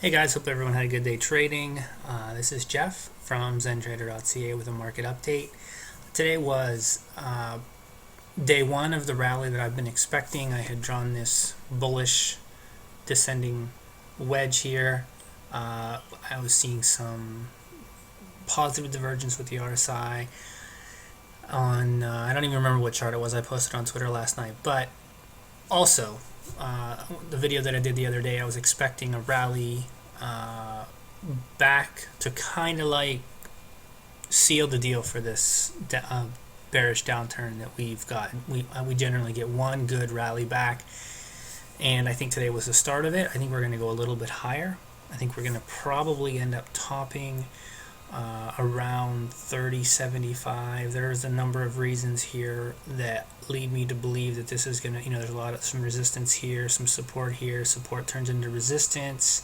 Hey guys, hope everyone had a good day trading. This is Jeff from zentrader.ca with a market update. Today was day one of the rally that I've been expecting. I had drawn this bullish descending wedge here. I was seeing some positive divergence with the RSI on, I don't even remember what chart it was I posted on Twitter last night, but also the video that I did the other day, I was expecting a rally back to kind of like seal the deal for this bearish downturn that we've got. We generally get one good rally back, and I think today was the start of it. I think we're going to go a little bit higher. I think we're going to probably end up topping around 30.75. There's a number of reasons here that lead me to believe that this is going to, there's some resistance here, some support here. Support turns into resistance.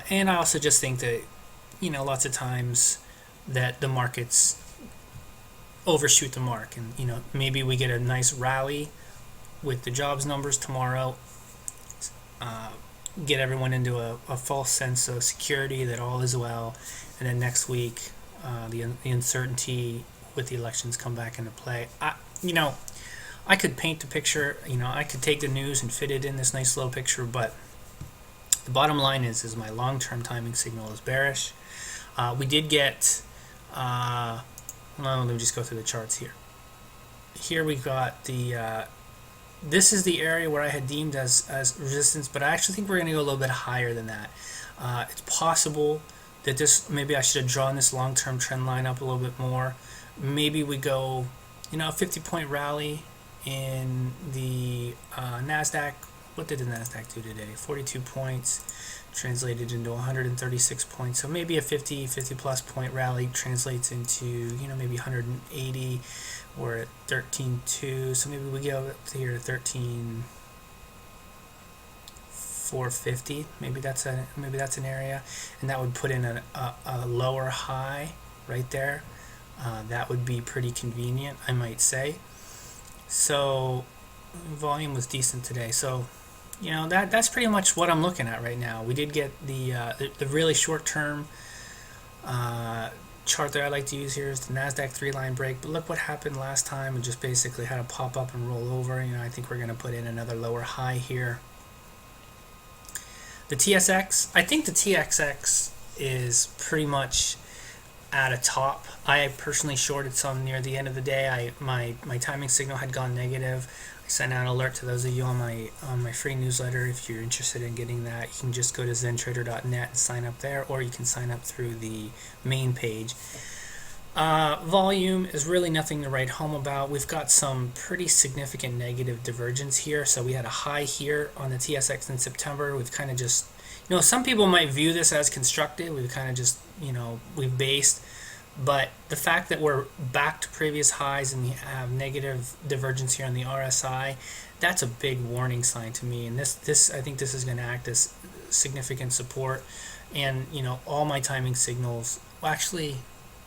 And I also just think that, lots of times that the markets overshoot the mark. And, maybe we get a nice rally with the jobs numbers tomorrow, get everyone into a false sense of security that all is well. And then next week, the uncertainty with the elections come back into play. I could paint the picture. I could take the news and fit it in this nice little picture, but the bottom line is my long-term timing signal is bearish. We did get. Well, let me just go through the charts here. Here we've got the. This is the area where I had deemed as resistance, but I actually think we're going to go a little bit higher than that. It's possible that maybe I should have drawn this long-term trend line up a little bit more. Maybe we go, a 50-point rally in the NASDAQ. What did the NASDAQ do today? 42 points translated into 136 points. So maybe a 50 plus point rally translates into, maybe 180. We're at 13.2. So maybe we go up here to 13.450. Maybe that's an area, and that would put in a lower high right there. That would be pretty convenient, I might say. So volume was decent today. So that's pretty much what I'm looking at right now. We did get the really short-term chart that I like to use here is the NASDAQ 3-line break. But look what happened last time. It just basically had a pop up and roll over. I think we're going to put in another lower high here. The TSX, I think the TXX is pretty much at a top. I personally shorted some near the end of the day. My timing signal had gone negative. I sent out an alert to those of you on my free newsletter. If you're interested in getting that, you can just go to zentrader.net and sign up there, or you can sign up through the main page. Volume is really nothing to write home about. We've got some pretty significant negative divergence here. So we had a high here on the TSX in September. We've kind of just, some people might view this as constructive. We've kind of just, we've based. But the fact that we're back to previous highs and we have negative divergence here on the RSI, that's a big warning sign to me. And this I think this is going to act as significant support. And, all my timing signals, well, actually,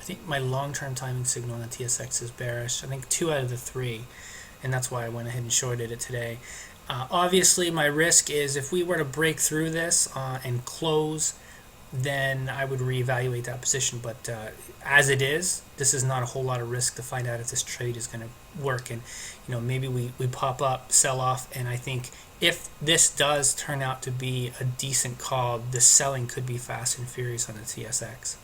I think my long-term timing signal on the TSX is bearish. I think 2 out of the 3, and that's why I went ahead and shorted it today. Obviously, my risk is if we were to break through this and close, then I would reevaluate that position. But as it is, this is not a whole lot of risk to find out if this trade is going to work. And maybe we pop up, sell off, and I think if this does turn out to be a decent call, the selling could be fast and furious on the TSX.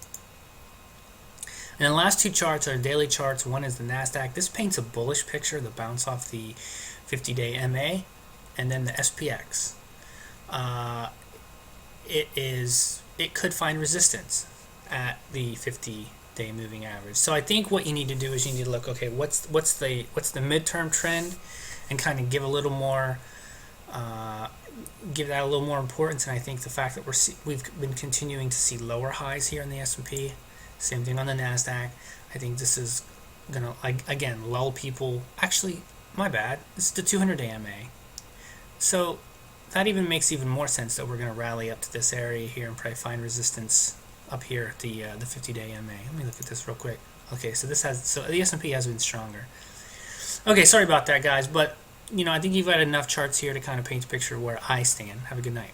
And the last 2 charts are daily charts. One is the NASDAQ. This paints a bullish picture, the bounce off the 50-day MA, and then the SPX. It could find resistance at the 50-day moving average. So I think what you need to do is you need to look, okay, what's the midterm trend, and kind of give a little more, give that a little more importance. And I think the fact that we've been continuing to see lower highs here in the S&P, same thing on the NASDAQ. I think this is gonna again lull people. Actually, my bad. This is the 200-day MA. So that even makes even more sense that we're going to rally up to this area here and probably find resistance up here at the 50-day MA. Let me look at this real quick. Okay, so the S&P has been stronger. Okay, sorry about that, guys, but I think you've got enough charts here to kind of paint a picture of where I stand. Have a good night.